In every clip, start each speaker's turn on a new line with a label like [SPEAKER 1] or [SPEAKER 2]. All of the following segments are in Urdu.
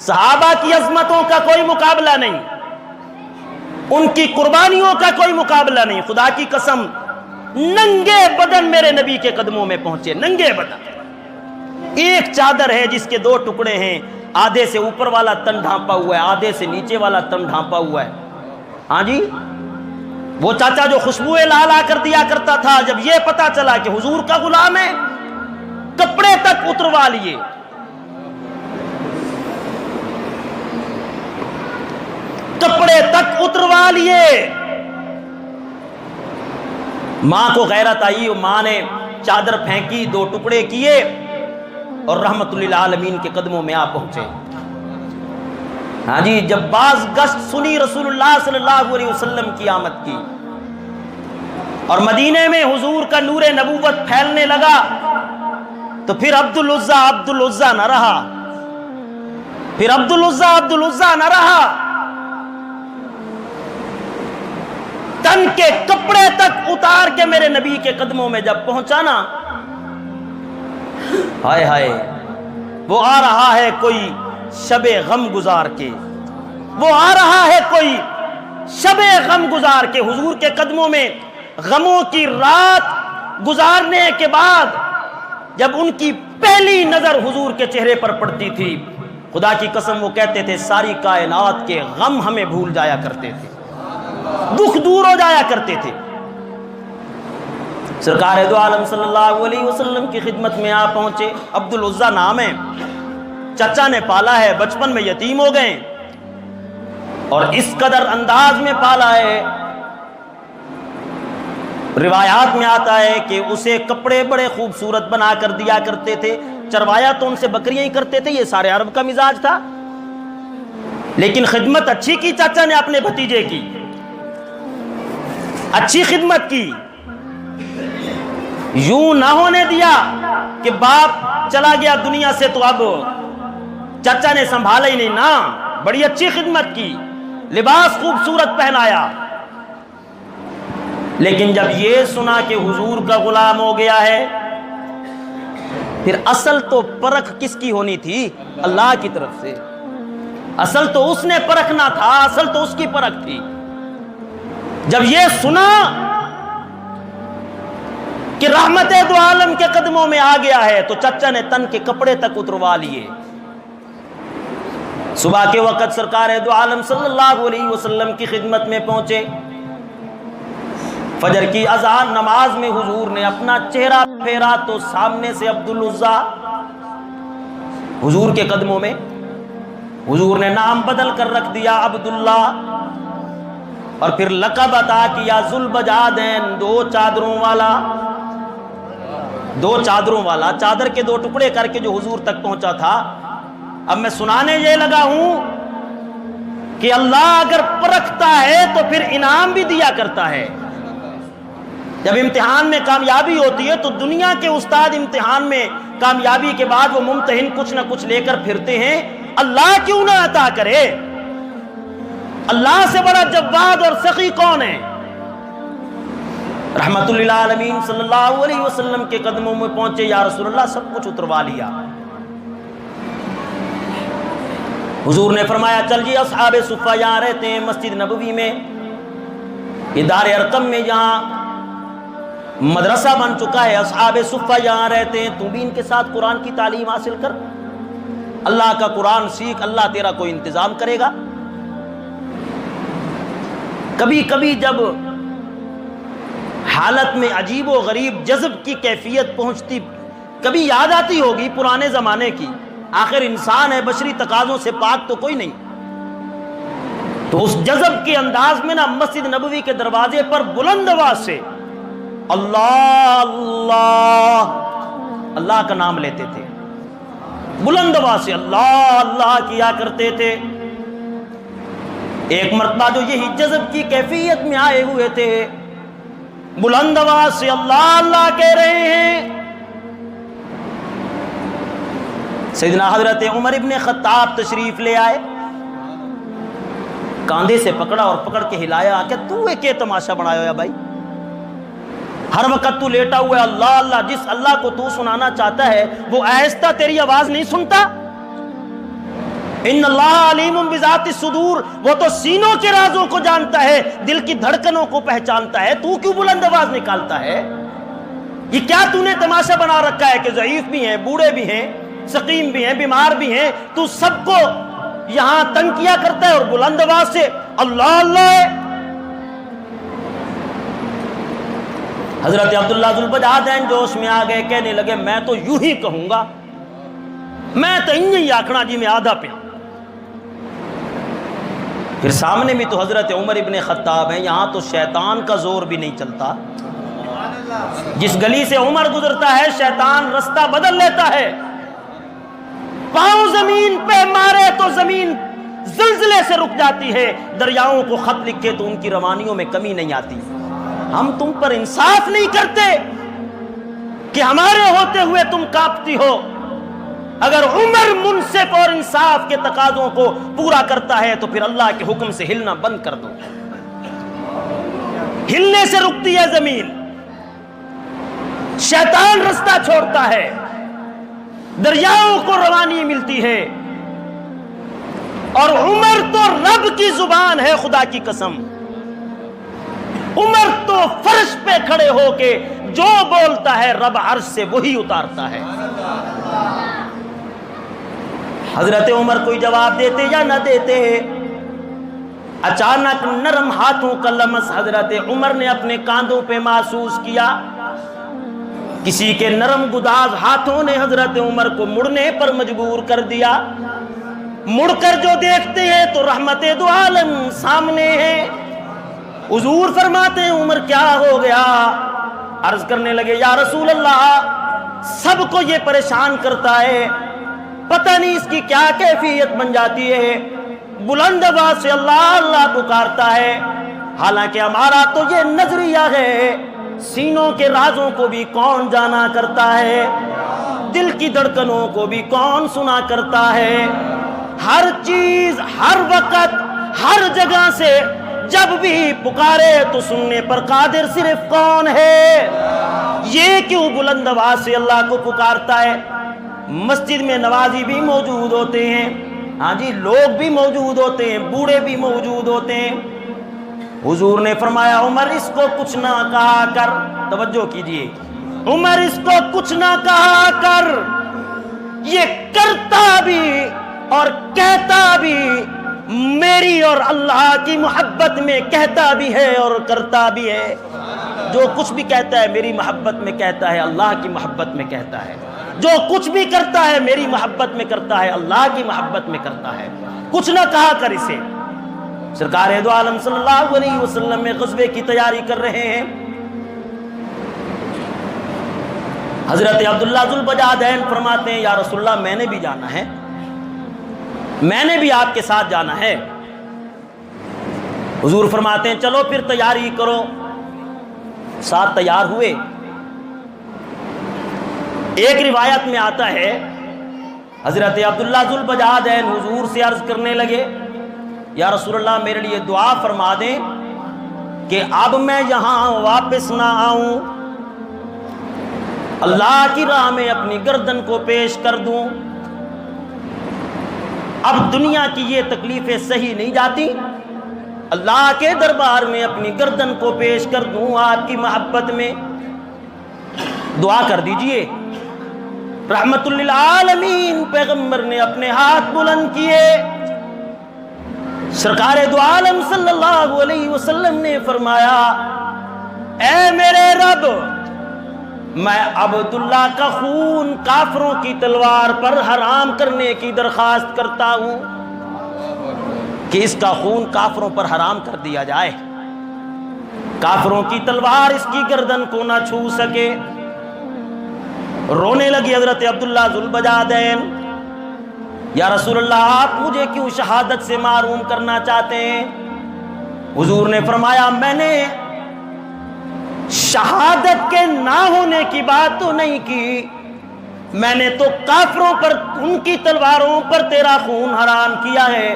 [SPEAKER 1] صحابہ کی عظمتوں کا کوئی مقابلہ نہیں، ان کی قربانیوں کا کوئی مقابلہ نہیں. خدا کی قسم ننگے بدن میرے نبی کے قدموں میں پہنچے، ننگے بدن. ایک چادر ہے جس کے 2 ٹکڑے ہیں، آدھے سے اوپر والا تن ڈھانپا ہوا ہے، آدھے سے نیچے والا تن ڈھانپا ہوا ہے. ہاں جی، وہ چاچا جو خوشبوئیں لا لا کر دیا کرتا تھا، جب یہ پتا چلا کہ حضور کا غلام ہے، کپڑے تک اتروا لیے. کپڑے تک اتروا لیے. ماں کو غیرت آئی، ماں نے چادر پھینکی، 2 ٹکڑے کیے اور رحمت للعالمین کے قدموں میں آ پہنچے. ہاں جی، جب باز گشت سنی رسول اللہ صلی اللہ علیہ وسلم کی آمد کی اور مدینے میں حضور کا نور نبوت پھیلنے لگا، تو پھر عبد العزیٰ نہ رہا، پھر عبد العزیٰ نہ رہا. تن کے کپڑے تک اتار کے میرے نبی کے قدموں میں جب پہنچا نا، ہائے ہائے، وہ آ رہا ہے کوئی شب غم گزار کے، وہ آ رہا ہے کوئی شب غم گزار کے. حضور کے قدموں میں غموں کی رات گزارنے کے بعد جب ان کی پہلی نظر حضور کے چہرے پر پڑتی تھی، خدا کی قسم وہ کہتے تھے ساری کائنات کے غم ہمیں بھول جایا کرتے تھے، دکھ دور ہو جایا کرتے تھے. سرکار دو عالم صلی اللہ علیہ وسلم کی خدمت میں آ پہنچے. عبد العزیٰ نام ہے، چچا نے پالا ہے، بچپن میں یتیم ہو گئے اور اس قدر انداز میں پالا ہے. روایات میں آتا ہے کہ اسے کپڑے بڑے خوبصورت بنا کر دیا کرتے تھے. چروایا تو ان سے بکریاں ہی کرتے تھے، یہ سارے عرب کا مزاج تھا. لیکن خدمت اچھی کی چچا نے اپنے بھتیجے کی، اچھی خدمت کی. یوں نہ ہونے دیا کہ باپ چلا گیا دنیا سے تو اب چچا نے سنبھالا ہی نہیں، نہ، بڑی اچھی خدمت کی، لباس خوبصورت پہنایا. لیکن جب یہ سنا کہ حضور کا غلام ہو گیا ہے، پھر اصل تو پرکھ کس کی ہونی تھی؟ اللہ کی طرف سے. اصل تو اس نے پرکھنا تھا، اصل تو اس کی پرکھ تھی. جب یہ سنا کہ رحمت دو عالم کے قدموں میں آ گیا ہے، تو چچا نے تن کے کپڑے تک اتروا لیے. صبح کے وقت سرکار دو عالم صلی اللہ علیہ وسلم کی خدمت میں پہنچے. فجر کی اذان نماز میں حضور نے اپنا چہرہ پھیرا تو سامنے سے عبد العزیٰ حضور کے قدموں میں. حضور نے نام بدل کر رکھ دیا عبداللہ، اور پھر لقب عطا کیا ذوالبجادین، 2 چادروں والا. 2 چادروں والا، چادر کے 2 ٹکڑے کر کے جو حضور تک پہنچا تھا. اب میں سنانے یہ لگا ہوں کہ اللہ اگر پرکھتا ہے تو پھر انعام بھی دیا کرتا ہے. جب امتحان میں کامیابی ہوتی ہے تو دنیا کے استاد امتحان میں کامیابی کے بعد وہ ممتحن کچھ نہ کچھ لے کر پھرتے ہیں. اللہ کیوں نہ عطا کرے؟ اللہ سے بڑا جواد اور سخی کون ہے؟ رحمت للعالمین صلی اللہ علیہ وسلم کے قدموں میں پہنچے. یا رسول اللہ، سب کچھ اتروا لیا. حضور نے فرمایا چل جی، اصحاب صفہ یہاں رہتے ہیں مسجد نبوی میں، دار ارقم میں جہاں مدرسہ بن چکا ہے، اصحاب صفہ یہاں رہتے ہیں، تو بھی ان کے ساتھ قرآن کی تعلیم حاصل کر، اللہ کا قرآن سیکھ، اللہ تیرا کوئی انتظام کرے گا. کبھی کبھی جب حالت میں عجیب و غریب جذب کی کیفیت پہنچتی، کبھی یاد آتی ہوگی پرانے زمانے کی. آخر انسان ہے، بشری تقاضوں سے پاک تو کوئی نہیں. تو اس جذب کے انداز میں نا مسجد نبوی کے دروازے پر بلند آواز سے اللہ اللہ اللہ کا نام لیتے تھے، بلند آواز سے اللہ اللہ کیا کرتے تھے. ایک مرتبہ جو یہی جذب کی کیفیت میں آئے ہوئے تھے، بلند آواز سے اللہ اللہ کہہ رہے ہیں. سیدنا حضرت عمر ابن خطاب تشریف لے آئے، کاندھے سے پکڑا اور پکڑ کے ہلایا کہ تو کیا تماشا بنایا ہے بھائی؟ ہر وقت تو لیٹا ہوا ہے اللہ اللہ، جس اللہ کو تو سنانا چاہتا ہے وہ آہستہ تیری آواز نہیں سنتا؟ ان اللہ علیم بذات الصدور، وہ تو سینوں کے رازوں کو جانتا ہے، دل کی دھڑکنوں کو پہچانتا ہے، تو کیوں بلند آواز نکالتا ہے؟ یہ کیا تو نے تماشا بنا رکھا ہے کہ ضعیف بھی ہیں، بوڑھے بھی ہیں، سقیم بھی ہیں، بیمار بھی ہیں، تو سب کو یہاں تنگ کیا کرتا ہے اور بلند آواز سے اللہ اللہ ہے؟ حضرت عبداللہ ذوالبجادین جوش میں آ گئے، کہنے لگے میں تو یوں ہی کہوں گا، میں تو انہی آکھنا جی میں آدھا پیا۔ پھر سامنے بھی تو حضرت عمر ابن خطاب ہیں، یہاں تو شیطان کا زور بھی نہیں چلتا۔ جس گلی سے عمر گزرتا ہے شیطان رستہ بدل لیتا ہے، پاؤں زمین پہ مارے تو زمین زلزلے سے رک جاتی ہے، دریاؤں کو خط لکھے تو ان کی روانیوں میں کمی نہیں آتی۔ ہم تم پر انصاف نہیں کرتے کہ ہمارے ہوتے ہوئے تم کانپتی ہو۔ اگر عمر منصف اور انصاف کے تقاضوں کو پورا کرتا ہے تو پھر اللہ کے حکم سے ہلنا بند کر دو۔ ہلنے سے رکتی ہے زمین، شیطان رستہ چھوڑتا ہے، دریاؤں کو روانی ملتی ہے، اور عمر تو رب کی زبان ہے، خدا کی قسم عمر تو فرش پہ کھڑے ہو کے جو بولتا ہے رب عرش سے وہی اتارتا ہے۔ حضرت عمر کوئی جواب دیتے یا نہ دیتے، اچانک نرم ہاتھوں کا لمس حضرت عمر نے اپنے کاندھوں پہ محسوس کیا۔ کسی کے نرم گداز ہاتھوں نے حضرت عمر کو مڑنے پر مجبور کر دیا۔ مڑ کر جو دیکھتے ہیں تو رحمت دو عالم سامنے ہے۔ حضور فرماتے ہیں عمر کیا ہو گیا؟ عرض کرنے لگے یا رسول اللہ، سب کو یہ پریشان کرتا ہے، پتہ نہیں اس کی کیا کیفیت بن جاتی ہے، بلند آواز سے اللہ اللہ پکارتا ہے، حالانکہ ہمارا تو یہ نظریہ ہے سینوں کے رازوں کو بھی کون جانا کرتا ہے، دل کی دھڑکنوں کو بھی کون سنا کرتا ہے، ہر چیز ہر وقت ہر جگہ سے جب بھی پکارے تو سننے پر قادر صرف کون ہے؟ یہ کیوں بلند آواز سے اللہ کو پکارتا ہے؟ مسجد میں نوازی بھی موجود ہوتے ہیں، ہاں جی لوگ بھی موجود ہوتے ہیں، بوڑھے بھی موجود ہوتے ہیں۔ حضور نے فرمایا عمر اس کو کچھ نہ کہا کر، توجہ کیجئے، عمر اس کو کچھ نہ کہا کر، یہ کرتا بھی اور کہتا بھی میری اور اللہ کی محبت میں کہتا بھی ہے اور کرتا بھی ہے۔ جو کچھ بھی کہتا ہے میری محبت میں کہتا ہے، اللہ کی محبت میں کہتا ہے، جو کچھ بھی کرتا ہے میری محبت میں کرتا ہے، اللہ کی محبت میں کرتا ہے، کچھ نہ کہا کر اسے۔ سرکار دو عالم صلی اللہ علیہ وسلم میں غزوے کی تیاری کر رہے ہیں، حضرت عبداللہ ذوالبجادین فرماتے ہیں یا رسول اللہ میں نے بھی جانا ہے، میں نے بھی آپ کے ساتھ جانا ہے۔ حضور فرماتے ہیں چلو پھر تیاری کرو، ساتھ تیار ہوئے۔ ایک روایت میں آتا ہے حضرت عبداللہ ذوالبجادین حضور سے عرض کرنے لگے یا رسول اللہ میرے لیے دعا فرما دیں کہ اب میں یہاں واپس نہ آؤں، اللہ کی راہ میں اپنی گردن کو پیش کر دوں، اب دنیا کی یہ تکلیفیں صحیح نہیں جاتی، اللہ کے دربار میں اپنی گردن کو پیش کر دوں آپ کی محبت میں۔ دعا کر دیجئے۔ رحمت للعالمین پیغمبر نے اپنے ہاتھ بلند کیے، سرکار دو عالم صلی اللہ علیہ وسلم نے فرمایا اے میرے رب، میں عبداللہ کا خون کافروں کی تلوار پر حرام کرنے کی درخواست کرتا ہوں کہ اس کا خون کافروں پر حرام کر دیا جائے، کافروں کی تلوار اس کی گردن کو نہ چھو سکے۔ رونے لگی حضرت عبداللہ ذوالبجادین، یا رسول اللہ آپ مجھے کیوں شہادت سے محروم کرنا چاہتے ہیں؟ حضور نے فرمایا میں نے شہادت کے نہ ہونے کی بات تو نہیں کی، میں نے تو کافروں پر ان کی تلواروں پر تیرا خون حرام کیا ہے،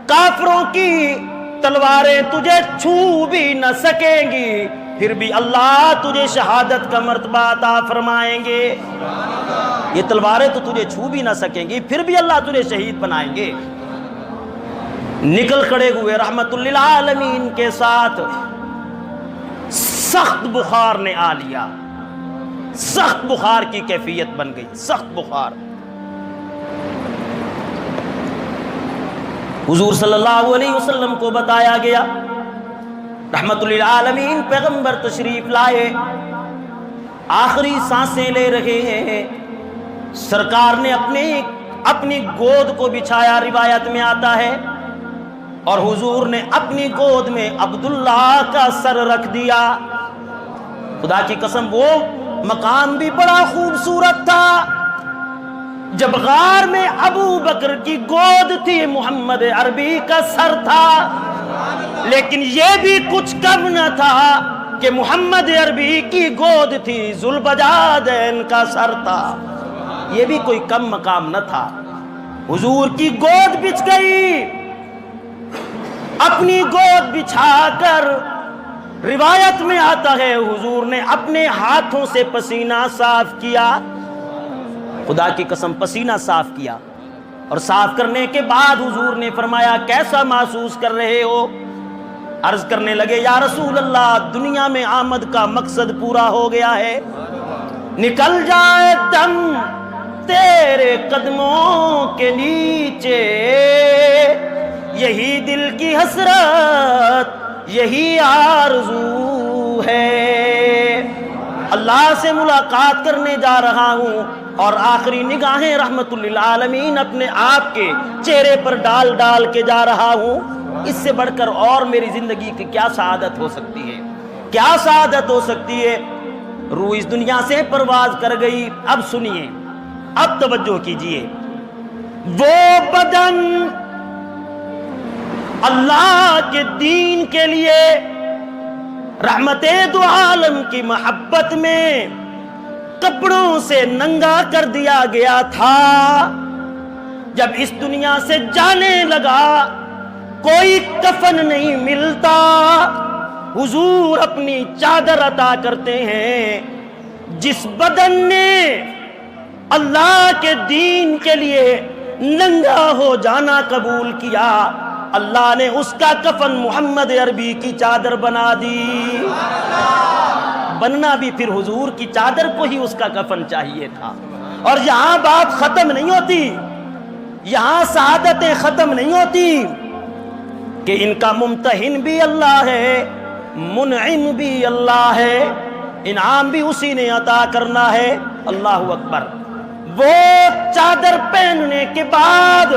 [SPEAKER 1] کافروں کی تلواریں تجھے چھو بھی نہ سکیں گی، پھر بھی اللہ تجھے شہادت کا مرتبہ عطا فرمائیں گے۔ یہ تلواریں تو تجھے چھو بھی نہ سکیں گی، پھر بھی اللہ تجھے شہید بنائیں گے۔ نکل کھڑے ہوئے رحمت للعالمین کے ساتھ، سخت بخار نے آ لیا، سخت بخار کی کیفیت بن گئی، سخت بخار۔ حضور صلی اللہ علیہ وسلم کو بتایا گیا، رحمت للعالمین پیغمبر تشریف لائے، آخری سانسیں لے رہے ہیں، سرکار نے اپنی گود کو بچھایا، روایت میں آتا ہے، اور حضور نے اپنی گود میں عبداللہ کا سر رکھ دیا۔ خدا کی قسم وہ مقام بھی بڑا خوبصورت تھا، جب غار میں ابو بکر کی گود تھی، محمد عربی کا سر تھا، لیکن یہ بھی کچھ کم نہ تھا کہ محمد عربی کی گود تھی، ذوالبجادین کا سر تھا، یہ بھی کوئی کم مقام نہ تھا۔ حضور کی گود بچھ گئی، اپنی گود بچھا کر روایت میں آتا ہے حضور نے اپنے ہاتھوں سے پسینہ صاف کیا، خدا کی قسم پسینہ صاف کیا، اور صاف کرنے کے بعد حضور نے فرمایا کیسا محسوس کر رہے ہو؟ عرض کرنے لگے یا رسول اللہ دنیا میں آمد کا مقصد پورا ہو گیا ہے، نکل جائے دم تیرے قدموں کے نیچے، یہی دل کی حسرت یہی آرزو ہے، اللہ سے ملاقات کرنے جا رہا ہوں اور آخری نگاہیں رحمت للعالمین اپنے آپ کے چہرے پر ڈال ڈال کے جا رہا ہوں، اس سے بڑھ کر اور میری زندگی کی کیا سعادت ہو سکتی ہے، کیا سعادت ہو سکتی ہے۔ روح اس دنیا سے پرواز کر گئی۔ اب سنیے، اب توجہ کیجئے، وہ بدن اللہ کے دین کے لیے رحمت دو عالم کی محبت میں کپڑوں سے ننگا کر دیا گیا تھا، جب اس دنیا سے جانے لگا کوئی کفن نہیں ملتا، حضور اپنی چادر عطا کرتے ہیں۔ جس بدن نے اللہ کے دین کے لیے ننگا ہو جانا قبول کیا، اللہ نے اس کا کفن محمد عربی کی چادر بنا دی، بننا بھی پھر حضور کی چادر کو ہی اس کا کفن چاہیے تھا۔ اور یہاں بات ختم نہیں ہوتی، یہاں سعادتیں ختم نہیں ہوتی کہ ان کا ممتحن بھی اللہ ہے، منعم بھی اللہ ہے، انعام بھی اسی نے عطا کرنا ہے۔ اللہ اکبر۔ وہ چادر پہننے کے بعد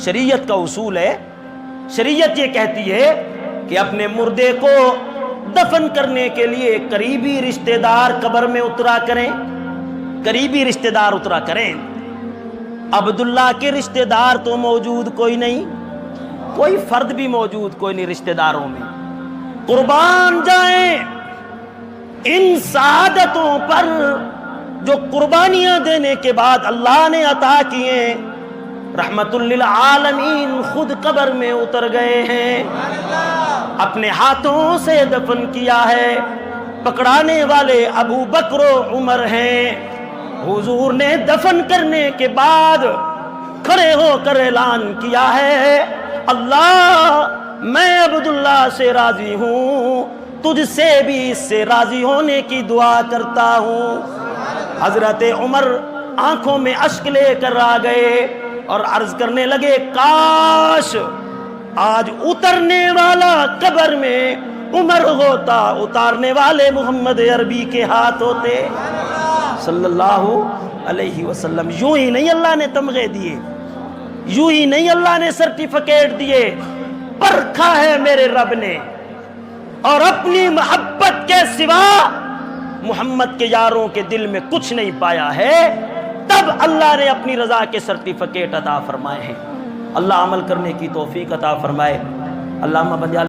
[SPEAKER 1] شریعت کا اصول ہے، شریعت یہ کہتی ہے کہ اپنے مردے کو دفن کرنے کے لیے قریبی رشتہ دار قبر میں اترا کریں، قریبی رشتہ دار اترا کریں۔ عبداللہ کے رشتہ دار تو موجود کوئی نہیں، کوئی فرد بھی موجود کوئی نہیں رشتہ داروں میں، قربان جائیں ان سعادتوں پر جو قربانیاں دینے کے بعد اللہ نے عطا کیے۔ رحمت للعالمین خود قبر میں اتر گئے ہیں، اپنے ہاتھوں سے دفن کیا ہے، پکڑانے والے ابو بکر و عمر ہیں۔ حضور نے دفن کرنے کے بعد کھڑے ہو کر اعلان کیا ہے، اللہ میں عبداللہ سے راضی ہوں، تجھ سے بھی اس سے راضی ہونے کی دعا کرتا ہوں۔ حضرت عمر آنکھوں میں اشک لے کر آ گئے اور عرض کرنے لگے کاش آج اترنے والا قبر میں عمر ہوتا، اتارنے والے محمد عربی کے ہاتھ ہوتے صلی اللہ علیہ وسلم۔ یوں ہی نہیں اللہ نے تمغے دیے، یوں ہی نہیں اللہ نے سرٹیفکیٹ دیے، پرکھا ہے میرے رب نے، اور اپنی محبت کے سوا محمد کے یاروں کے دل میں کچھ نہیں پایا ہے، تب اللہ نے اپنی رضا کے سرٹیفکیٹ عطا فرمائے ہیں۔ اللہ عمل کرنے کی توفیق عطا فرمائے۔ اللہم